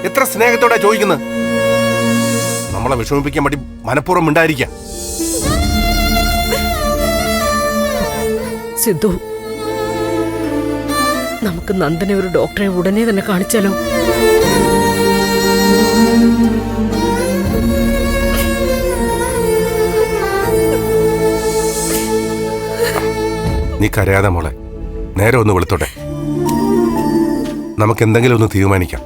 എത്ര സ്നേഹത്തോടെ ചോദിക്കുന്നത്. നമ്മളെ വിഷമിപ്പിക്കാൻ വേണ്ടി മനഃപൂർവ്വം ഉണ്ടായിരിക്കാം. സിദ്ധു, നമുക്ക് നന്ദനെ ഒരു ഡോക്ടറെ ഉടനെ തന്നെ കാണിച്ചാലോ? നീ കരയാതെ മോളെ, നേരെ ഒന്ന് വെളുത്തോട്ടെ. നമുക്ക് എന്തെങ്കിലും ഒന്ന് തീരുമാനിക്കാം.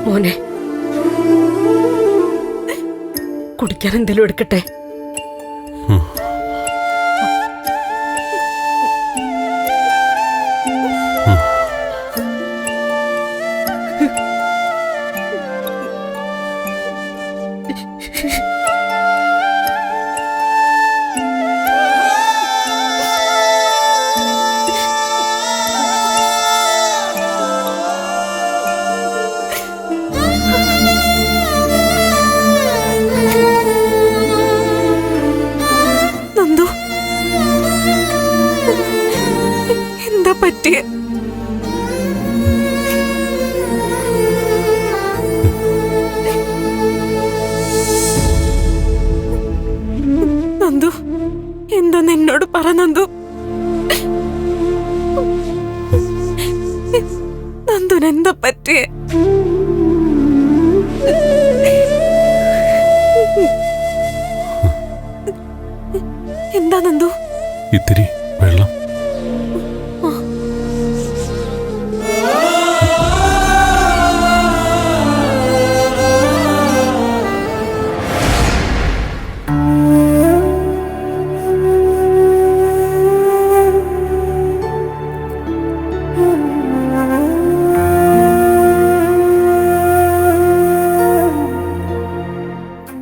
മോനെ, കുടിക്കാൻ എന്തെങ്കിലും എടുക്കട്ടെ? നന്ദു, എന്താ പറ്റിയ? നന്ദു, എന്താന്ന് എന്നോട് പറ നന്ദു. നന്ദുന് എന്താ പറ്റിയേ? എന്താ നന്ദു? ഇത്തിരി വെള്ളം.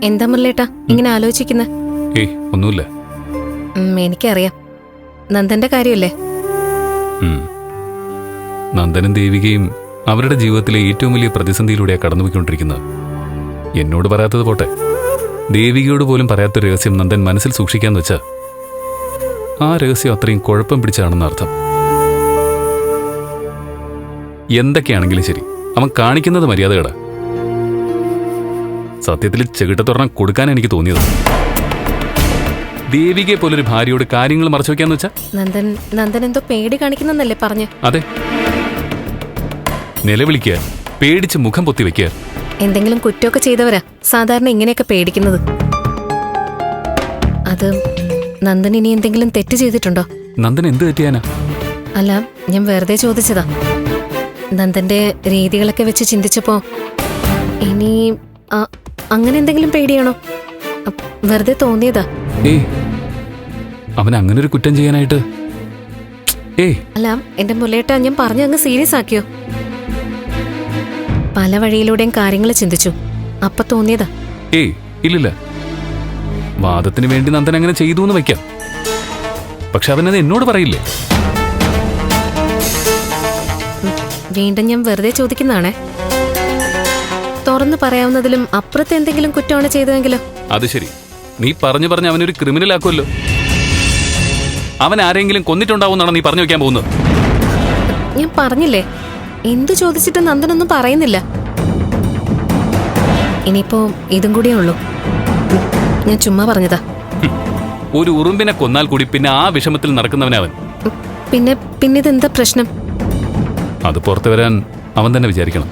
എന്താ മുരളേട്ടാ ഇങ്ങനെ ആലോചിക്കുന്ന? ഏയ് ഒന്നുമില്ല. എനിക്കറിയാം, നന്ദന്റെ കാര്യമല്ലേ? നന്ദനും ദേവികയും അവരുടെ ജീവിതത്തിലെ ഏറ്റവും വലിയ പ്രതിസന്ധിയിലൂടെയാണ് കടന്നുപോയിക്കൊണ്ടിരിക്കുന്നത്. എന്നോട് പറയാത്തത് പോട്ടെ, ദേവികയോട് പോലും പറയാത്ത രഹസ്യം നന്ദൻ മനസ്സിൽ സൂക്ഷിക്കാന്ന് വെച്ചാ ആ രഹസ്യം അത്രയും കുഴപ്പം പിടിച്ചാണെന്ന് അർത്ഥം. എന്തൊക്കെയാണെങ്കിലും ശരി, അവൻ കാണിക്കുന്നത് മര്യാദകേടാ. സത്യത്തിൽ ചെകിട്ടത്തൊരെണ്ണം കൊടുക്കാൻ എനിക്ക് തോന്നിയത്. ദേവികയെ പോലൊരു ഭാര്യയോട് കാര്യങ്ങൾ മറച്ചു വെക്കാന്ന് വെച്ചാ നന്ദൻ എന്തോ പേടി കാണിക്കുന്നല്ലേ പറഞ്ഞു? അതെ, നിലവിളിക്കുക, പേടിച്ച് മുഖം പൊത്തി വെക്കുക. എന്തെങ്കിലും കുറ്റമൊക്കെ ചെയ്തവരാ സാധാരണ ഇങ്ങനെയൊക്കെ പേടിക്കുന്നത്. അത് നന്ദൻ ഇനി എന്തെങ്കിലും തെറ്റ് ചെയ്തിട്ടുണ്ടോ? നന്ദൻ എന്ത് തെറ്റിയാനാ? അല്ല, ഞാൻ വെറുതെ ചോദിച്ചതാ. നന്ദന്റെ രീതികളൊക്കെ വെച്ച് ചിന്തിച്ചപ്പോ ഇനി അങ്ങനെ എന്തെങ്കിലും പേടിയാണോ? വെറുതെ തോന്നിയതാ. അവൻ അങ്ങനെ ഒരു കുറ്റം ചെയ്യാനായിട്ട്. അല്ല എന്റെ മുരളേട്ടാ, ഞാൻ പറഞ്ഞ അങ്ങ് സീരിയസ് ആക്കിയോ? പല വഴിയിലൂടെയും കാര്യങ്ങൾ ചിന്തിച്ചു, അപ്പൊ തോന്നിയതാ. ഇല്ലില്ല, വാദത്തിന് വേണ്ടി നന്ദൻ അങ്ങനെ ചെയ്തു എന്ന് വയ്ക്കാം. പക്ഷെ അവനത് എന്നോട് പറയില്ലേ? വീണ്ടും ഞാൻ വെറുതെ ചോദിക്കുന്നതാണേ. തുറന്നു പറയാവുന്നതിലും അപ്പുറത്ത് എന്തെങ്കിലും കുറ്റമാണ് ചെയ്തതെങ്കിലോ? അത് ശരി, നീ പറഞ്ഞു അവനൊരു ക്രിമിനൽ ആക്കുമല്ലോ. അവൻ ആരെങ്കിലും കൊന്നിട്ടുണ്ടാവുമെന്നാണ് നീ പറഞ്ഞു വെക്കാൻ പോകുന്നത്. ഞാൻ പറഞ്ഞില്ലേ, എന്തു ചോദിച്ചിട്ട് നന്ദനൊന്നും പറയുന്നില്ല. ഇനിയിപ്പോ ഇതും കൂടിയേ ഉള്ളൂ. ഞാൻ ചുമ്മാ പറഞ്ഞതാ. ഒരു ഉറുമ്പിനെ കൊന്നാൽ കൂടി പിന്നെ ആ വിഷമത്തിൽ നടക്കുന്നവനവൻ. പിന്നെ ഇതെന്താ പ്രശ്നം? അത് പുറത്തു വരാൻ അവൻ തന്നെ വിചാരിക്കണം.